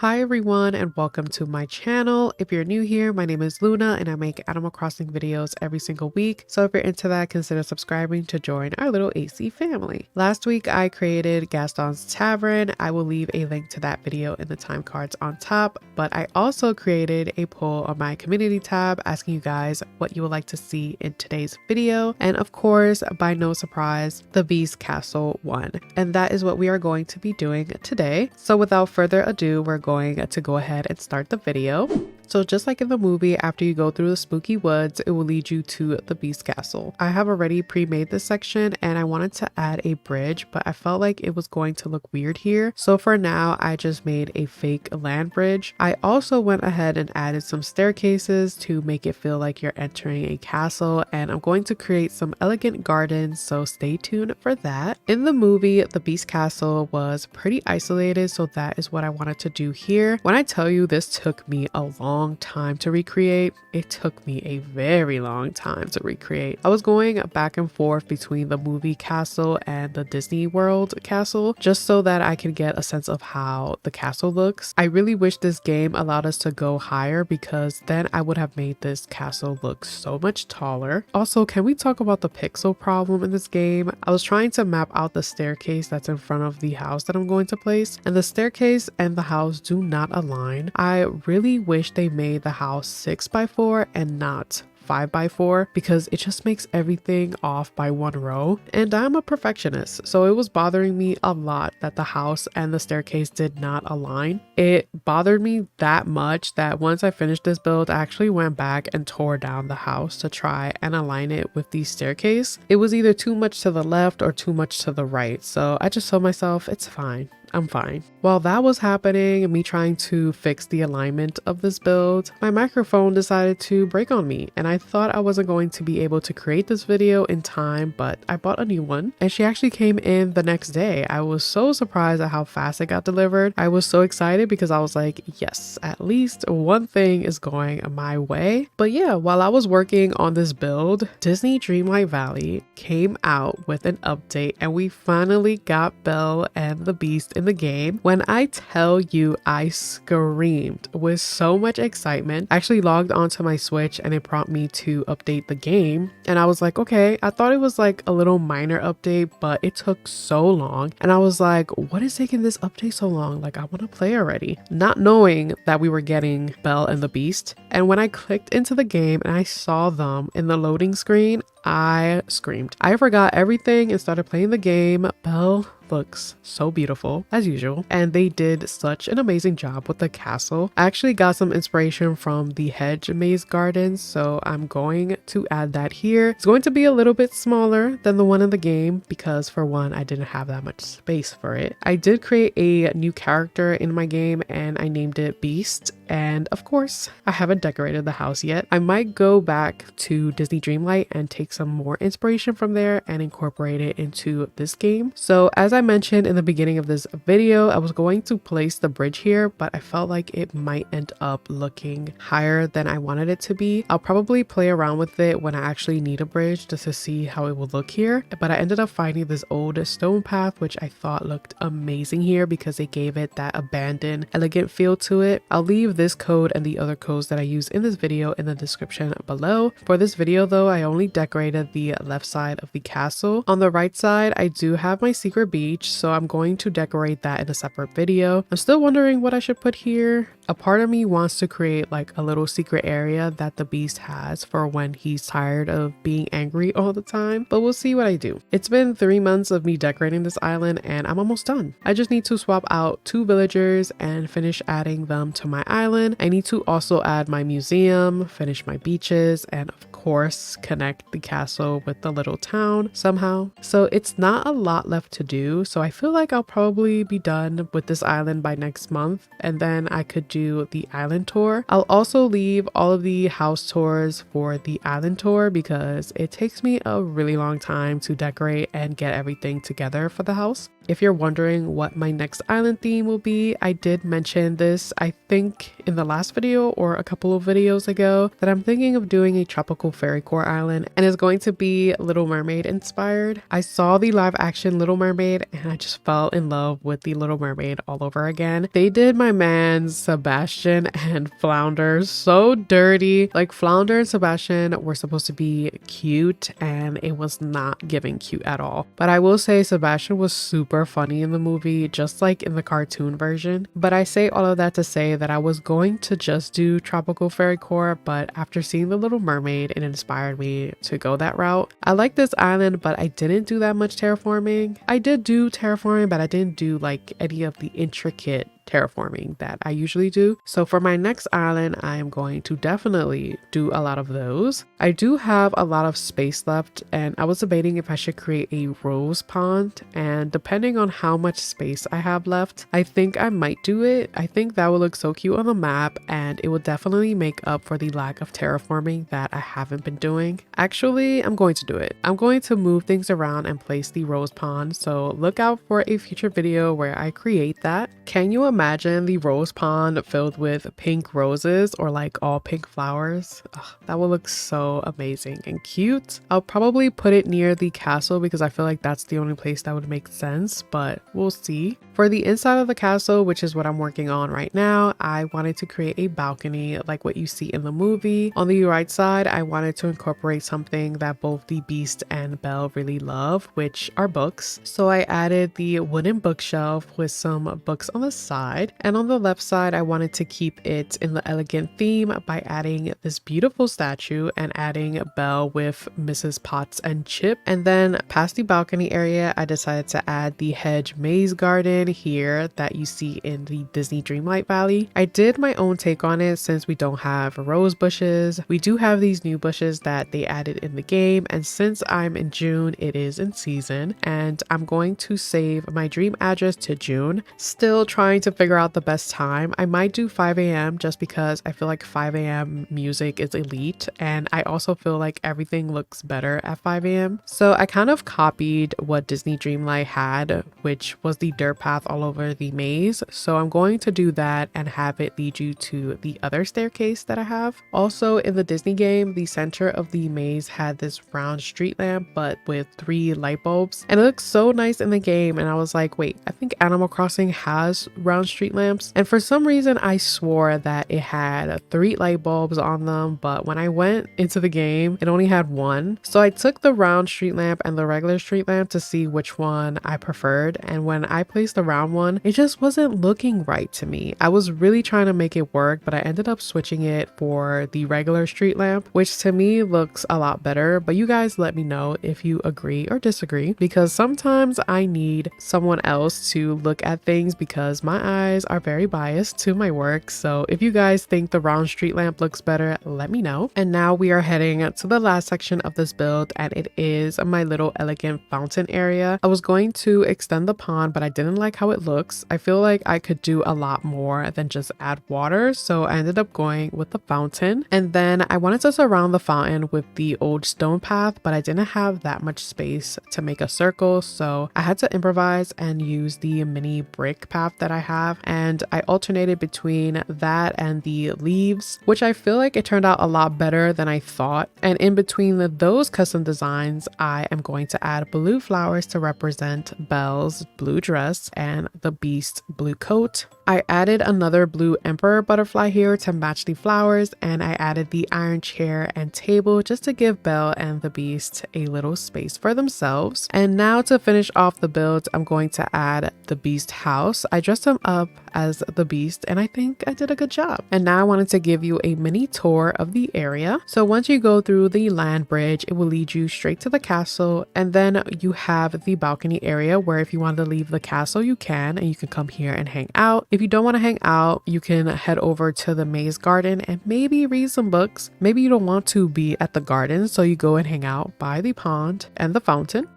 Hi everyone and welcome to my channel. If you're new here, my name is Luna and I make Animal Crossing videos every single week. So if you're into that, consider subscribing to join our little AC family. Last week I created Gaston's Tavern. I will leave a link to that video in the time cards on top, but I also created a poll on my community tab asking you guys what you would like to see in today's video. And of course, by no surprise, the Beast Castle won. And that is what we are going to be doing today. So without further ado, we're going to go ahead and start the video. So just like in the movie, after you go through the spooky woods, it will lead you to the Beast Castle. I have already pre-made this section and I wanted to add a bridge, but I felt like it was going to look weird here. So for now, I just made a fake land bridge. I also went ahead and added some staircases to make it feel like you're entering a castle, and I'm going to create some elegant gardens, so stay tuned for that. In the movie, the Beast Castle was pretty isolated, so that is what I wanted to do here. When I tell you this took me a long time to recreate, it took me a very long time to recreate. I was going back and forth between the movie castle and the Disney World castle just so that I could get a sense of how the castle looks. I really wish this game allowed us to go higher because then I would have made this castle look so much taller. Also, can we talk about the pixel problem in this game? I was trying to map out the staircase that's in front of the house that I'm going to place, and the staircase and the house do not align. I really wish they made the house 6x4 and not 5x4 because it just makes everything off by one row, and I'm a perfectionist, so it was bothering me a lot that the house and the staircase did not align. It bothered me that much that once I finished this build, I actually went back and tore down the house to try and align it with the staircase. It was either too much to the left or too much to the right, so I just told myself it's fine. I'm fine. While that was happening and me trying to fix the alignment of this build, my microphone decided to break on me, and I thought I wasn't going to be able to create this video in time, but I bought a new one and she actually came in the next day. I was so surprised at how fast it got delivered. I was so excited because I was like, yes, at least one thing is going my way. But yeah, while I was working on this build, Disney Dreamlight Valley came out with an update and we finally got Belle and the Beast in the game. When I tell you I screamed with so much excitement, I actually logged onto my Switch and it prompted me to update the game, and I was like, okay, I thought it was like a little minor update, but it took so long and I was like, what is taking this update so long? Like, I want to play already, not knowing that we were getting Belle and the Beast. And when I clicked into the game and I saw them in the loading screen, I screamed. I forgot everything and started playing the game. Belle looks so beautiful as usual, and they did such an amazing job with the castle. I actually got some inspiration from the hedge maze gardens, so I'm going to add that here. It's going to be a little bit smaller than the one in the game because, for one, I didn't have that much space for it. I did create a new character in my game and I named it Beast, and of course I haven't decorated the house yet. I might go back to Disney Dreamlight and take some more inspiration from there and incorporate it into this game. So as I mentioned in the beginning of this video, I was going to place the bridge here, but I felt like it might end up looking higher than I wanted it to be. I'll probably play around with it when I actually need a bridge just to see how it will look here. But I ended up finding this old stone path, which I thought looked amazing here because it gave it that abandoned, elegant feel to it. I'll leave this code and the other codes that I use in this video in the description below. For this video though, I only decorated the left side of the castle. On the right side, I do have my secret beach, so I'm going to decorate that in a separate video. I'm still wondering what I should put here. A part of me wants to create like a little secret area that the Beast has for when he's tired of being angry all the time, but we'll see what I do. It's been 3 months of me decorating this island and I'm almost done. I just need to swap out 2 villagers and finish adding them to my island. I need to also add my museum, finish my beaches, and of course connect the castle with the little town somehow. So it's not a lot left to do, so I feel like I'll probably be done with this island by next month, and then I could do the island tour. I'll also leave all of the house tours for the island tour because it takes me a really long time to decorate and get everything together for the house. If you're wondering what my next island theme will be, I did mention this, I think in the last video or a couple of videos ago, that I'm thinking of doing a tropical fairy core island and it's going to be Little Mermaid inspired. I saw the live action Little Mermaid and I just fell in love with the Little Mermaid all over again. They did my man Sebastian and Flounder so dirty. Like Flounder and Sebastian were supposed to be cute and it was not giving cute at all. But I will say Sebastian was super funny in the movie, just like in the cartoon version. But I say all of that to say that I was going to just do tropical fairy core, but after seeing the Little Mermaid, it inspired me to go that route. I like this island, but I didn't do that much terraforming. I did do terraforming, but I didn't do like any of the intricate terraforming that I usually do. So for my next island, I am going to definitely do a lot of those. I do have a lot of space left and I was debating if I should create a rose pond, and depending on how much space I have left, I think I might do it. I think that would look so cute on the map and it would definitely make up for the lack of terraforming that I haven't been doing. Actually, I'm going to do it. I'm going to move things around and place the rose pond, so look out for a future video where I create that. Can you imagine the rose pond filled with pink roses or like all pink flowers? Ugh, that would look so amazing and cute. I'll probably put it near the castle because I feel like that's the only place that would make sense, but we'll see. For the inside of the castle, which is what I'm working on right now, I wanted to create a balcony like what you see in the movie. On the right side, I wanted to incorporate something that both the Beast and Belle really love, which are books. So I added the wooden bookshelf with some books on the side, and on the left side I wanted to keep it in the elegant theme by adding this beautiful statue and adding Belle with Mrs. Potts and Chip. And then past the balcony area, I decided to add the hedge maze garden here that you see in the Disney Dreamlight Valley. I did my own take on it since we don't have rose bushes. We do have these new bushes that they added in the game, and since I'm in June, it is in season, and I'm going to save my dream address to June. Still trying to figure out the best time. I might do 5 a.m. just because I feel like 5 a.m. music is elite, and I also feel like everything looks better at 5 a.m. So I kind of copied what Disney Dreamlight had, which was the dirt path all over the maze. So I'm going to do that and have it lead you to the other staircase that I have. Also in the Disney game, the center of the maze had this round street lamp but with 3 light bulbs, and it looks so nice in the game, and I was like, wait, I think Animal Crossing has round street lamps, and for some reason I swore that it had 3 light bulbs on them, but when I went into the game it only had 1. So I took the round street lamp and the regular street lamp to see which one I preferred, and when I placed the round one, it just wasn't looking right to me. I was really trying to make it work, but I ended up switching it for the regular street lamp, which to me looks a lot better. But you guys let me know if you agree or disagree, because sometimes I need someone else to look at things because my eyes are very biased to my work. So if you guys think the round street lamp looks better, let me know. And now we are heading to the last section of this build, and it is my little elegant fountain area. I was going to extend the pond, but I didn't like how it looks. I feel like I could do a lot more than just add water, so I ended up going with the fountain. And then I wanted to surround the fountain with the old stone path, but I didn't have that much space to make a circle, so I had to improvise and use the mini brick path that I have, and I alternated between that and the leaves, which I feel like it turned out a lot better than I thought. And in between those custom designs, I am going to add blue flowers to represent Belle's blue dress and the Beast's blue coat. I added another blue emperor butterfly here to match the flowers, and I added the iron chair and table just to give Belle and the Beast a little space for themselves. And now to finish off the build, I'm going to add the Beast house. I dressed him up as the Beast and I think I did a good job. And now I wanted to give you a mini tour of the area. So once you go through the land bridge, it will lead you straight to the castle, and then you have the balcony area where if you want to leave the castle you can, and you can come here and hang out. If you don't want to hang out, you can head over to the maze garden and maybe read some books. Maybe you don't want to be at the garden, so you go and hang out by the pond and the fountain.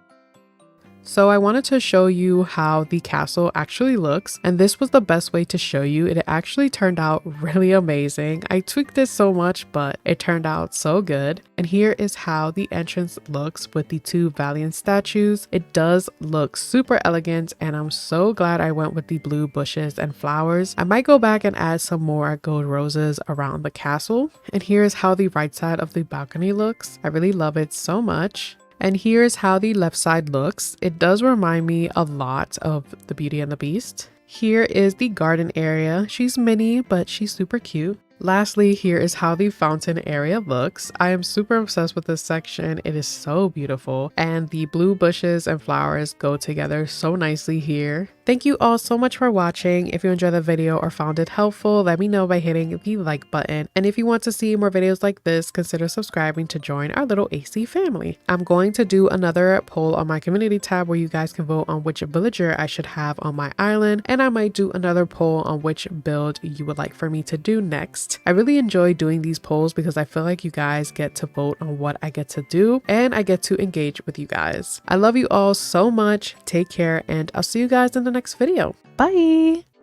So I wanted to show you how the castle actually looks, and this was the best way to show you. It actually turned out really amazing. I tweaked it so much, but it turned out so good. And here is how the entrance looks with the two Valiant statues. It does look super elegant, and I'm so glad I went with the blue bushes and flowers. I might go back and add some more gold roses around the castle. And here is how the right side of the balcony looks. I really love it so much. And here's how the left side looks. It does remind me a lot of the Beauty and the Beast. Here is the garden area. She's mini, but she's super cute. Lastly, here is how the fountain area looks. I am super obsessed with this section. It is so beautiful, and the blue bushes and flowers go together so nicely here. Thank you all so much for watching. If you enjoyed the video or found it helpful, let me know by hitting the like button. And if you want to see more videos like this, consider subscribing to join our little AC family. I'm going to do another poll on my community tab where you guys can vote on which villager I should have on my island, and I might do another poll on which build you would like for me to do next. I really enjoy doing these polls because I feel like you guys get to vote on what I get to do, and I get to engage with you guys. I love you all so much. Take care, and I'll see you guys in the next video. Bye!